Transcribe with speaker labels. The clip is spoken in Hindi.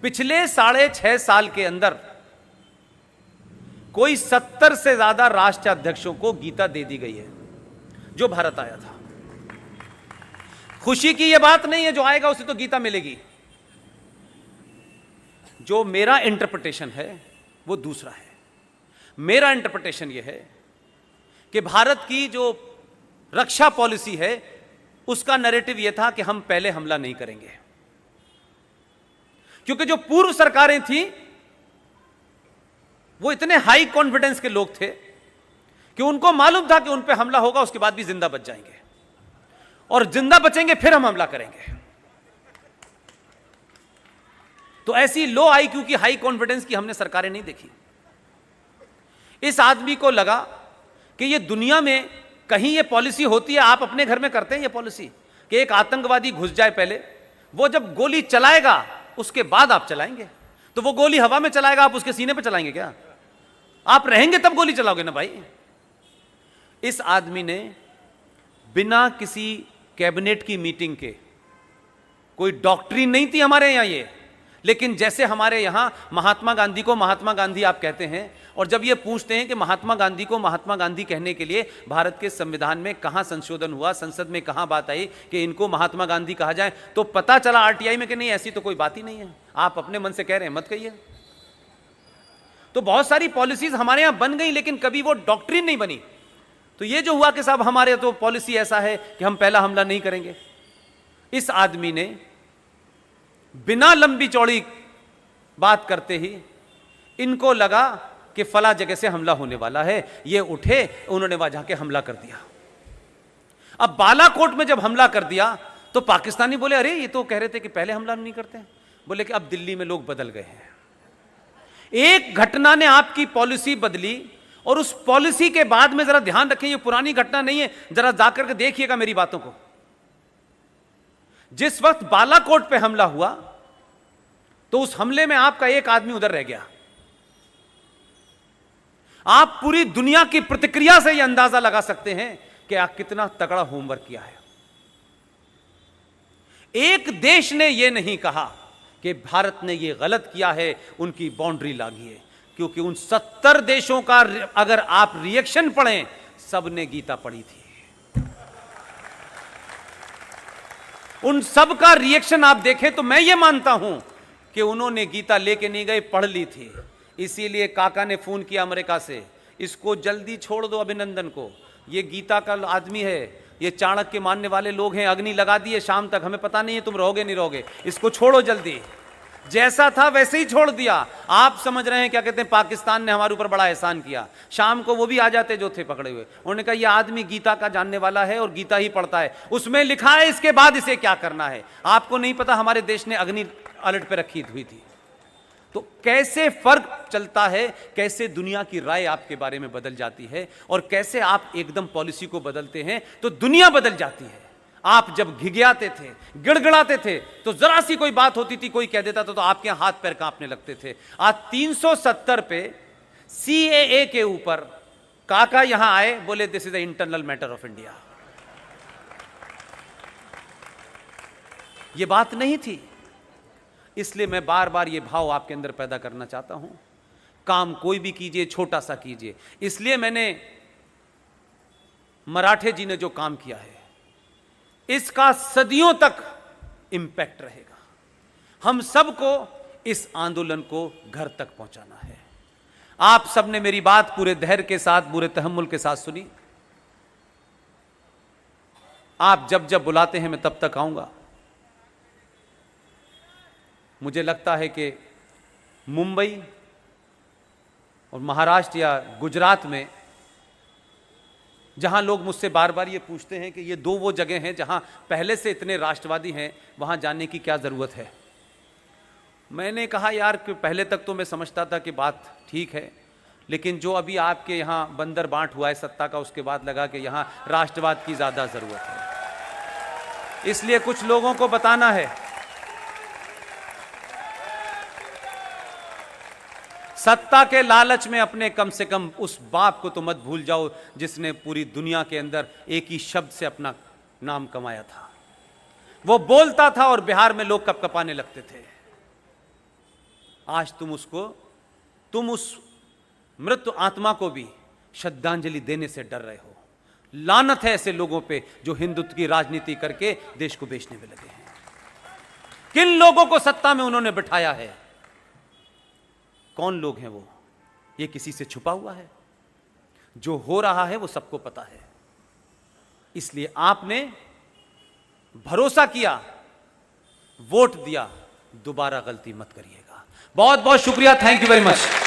Speaker 1: पिछले 6.5 साल के अंदर कोई 70 से ज्यादा राष्ट्राध्यक्षों को गीता दे दी गई है जो भारत आया था। खुशी की यह बात नहीं है, जो आएगा उसे तो गीता मिलेगी। जो मेरा इंटरप्रिटेशन है वो दूसरा है। मेरा इंटरप्रिटेशन यह है कि भारत की जो रक्षा पॉलिसी है उसका नैरेटिव यह था कि हम पहले हमला नहीं करेंगे, क्योंकि जो पूर्व सरकारें थी वो इतने हाई कॉन्फिडेंस के लोग थे कि उनको मालूम था कि उन पे हमला होगा, उसके बाद भी जिंदा बच जाएंगे और जिंदा बचेंगे फिर हम हमला करेंगे। तो ऐसी लो आईक्यू की हाई कॉन्फिडेंस की हमने सरकारें नहीं देखी। इस आदमी को लगा कि ये दुनिया में कहीं ये पॉलिसी होती है, आप अपने घर में करते हैं ये पॉलिसी कि एक आतंकवादी घुस जाए पहले, वो जब गोली चलाएगा उसके बाद आप चलाएंगे। तो वो गोली हवा में चलाएगा, आप उसके सीने पे चलाएंगे क्या? आप रहेंगे तब गोली चलाओगे ना भाई। इस आदमी ने बिना किसी कैबिनेट की मीटिंग के, कोई डॉक्ट्रिन नहीं थी हमारे यहां ये, लेकिन जैसे हमारे यहां महात्मा गांधी को महात्मा गांधी आप कहते हैं, और जब ये पूछते हैं कि महात्मा गांधी को महात्मा गांधी कहने के लिए भारत के संविधान में कहां संशोधन हुआ, संसद में कहां बात आई कि इनको महात्मा गांधी कहा जाए, तो पता चला आरटीआई में कि नहीं, ऐसी तो कोई बात ही नहीं है। आप अपने मन से कह रहे हैं, मत कहिए। तो बहुत सारी पॉलिसीज हमारे यहां बन गई, लेकिन कभी वो डॉक्ट्रिन नहीं बनी। तो ये जो हुआ कि साहब हमारे तो पॉलिसी ऐसा है कि हम पहला हमला नहीं करेंगे। इस आदमी ने बिना लंबी चौड़ी बात करते ही इनको लगा कि फला जगह से हमला होने वाला है, ये उठे, उन्होंने वहां जाके हमला कर दिया। अब बालाकोट में जब हमला कर दिया तो पाकिस्तानी बोले, अरे ये तो कह रहे थे कि पहले हमला नहीं करते। बोले कि अब दिल्ली में लोग बदल गए हैं। एक घटना ने आपकी पॉलिसी बदली, और उस पॉलिसी के बाद में जरा ध्यान रखें, ये पुरानी घटना नहीं है, जरा जाकर के देखिएगा मेरी बातों को। जिस वक्त बालाकोट पे हमला हुआ तो उस हमले में आपका एक आदमी उधर रह गया। आप पूरी दुनिया की प्रतिक्रिया से यह अंदाजा लगा सकते हैं कि आप कितना तगड़ा होमवर्क किया है। एक देश ने यह नहीं कहा कि भारत ने यह गलत किया है, उनकी बाउंड्री लागी है, क्योंकि उन 70 देशों का अगर आप रिएक्शन पढ़ें, सबने गीता पढ़ी थी। उन सब का रिएक्शन आप देखें तो मैं ये मानता हूं कि उन्होंने गीता लेके नहीं गए, पढ़ ली थी। इसीलिए काका ने फोन किया अमेरिका से, इसको जल्दी छोड़ दो अभिनंदन को, ये गीता का आदमी है, ये चाणक्य के मानने वाले लोग हैं, अग्नि लगा दिए शाम तक, हमें पता नहीं है तुम रहोगे नहीं रहोगे, इसको छोड़ो जल्दी। जैसा था वैसे ही छोड़ दिया। आप समझ रहे हैं क्या कहते हैं, पाकिस्तान ने हमारे ऊपर बड़ा एहसान किया। शाम को वो भी आ जाते जो थे पकड़े हुए, उन्होंने कहा यह आदमी गीता का जानने वाला है और गीता ही पढ़ता है, उसमें लिखा है इसके बाद इसे क्या करना है। आपको नहीं पता हमारे देश ने अग्नि अलर्ट पे रखी हुई थी। तो कैसे फर्क चलता है, कैसे दुनिया की राय आपके बारे में बदल जाती है, और कैसे आप एकदम पॉलिसी को बदलते हैं तो दुनिया बदल जाती है। आप जब घिघियाते थे, गिड़गिड़ाते थे, तो जरा सी कोई बात होती थी, कोई कह देता था तो आपके हाथ पैर कांपने लगते थे। आज 370 पे सीएए के ऊपर काका यहां आए, बोले this is the internal matter of India. यह बात नहीं थी। इसलिए मैं बार बार ये भाव आपके अंदर पैदा करना चाहता हूं, काम कोई भी कीजिए, छोटा सा कीजिए। इसलिए मैंने मराठे जी ने जो काम किया है, इसका सदियों तक इंपैक्ट रहेगा। हम सबको इस आंदोलन को घर तक पहुंचाना है। आप सबने मेरी बात पूरे धैर्य के साथ, पूरे तहम्मुल के साथ सुनी। आप जब जब बुलाते हैं मैं तब तक आऊंगा। मुझे लगता है कि मुंबई और महाराष्ट्र या गुजरात में, जहां लोग मुझसे बार बार ये पूछते हैं कि ये दो वो जगह हैं जहां पहले से इतने राष्ट्रवादी हैं, वहां जाने की क्या ज़रूरत है। मैंने कहा यार कि पहले तक तो मैं समझता था कि बात ठीक है, लेकिन जो अभी आपके यहाँ बंदर बांट हुआ है सत्ता का, उसके बाद लगा कि यहाँ राष्ट्रवाद की ज़्यादा ज़रूरत है। इसलिए कुछ लोगों को बताना है, सत्ता के लालच में अपने कम से कम उस बाप को तो मत भूल जाओ जिसने पूरी दुनिया के अंदर एक ही शब्द से अपना नाम कमाया था। वो बोलता था और बिहार में लोग कपकपाने लगते थे। आज तुम उस मृत आत्मा को भी श्रद्धांजलि देने से डर रहे हो। लानत है ऐसे लोगों पे जो हिंदुत्व की राजनीति करके देश को बेचने में लगे हैं। किन लोगों को सत्ता में उन्होंने बिठाया है, कौन लोग हैं वो? ये किसी से छुपा हुआ है? जो हो रहा है वो सबको पता है। इसलिए आपने भरोसा किया, वोट दिया, दोबारा गलती मत करिएगा। बहुत बहुत शुक्रिया, थैंक यू वेरी मच।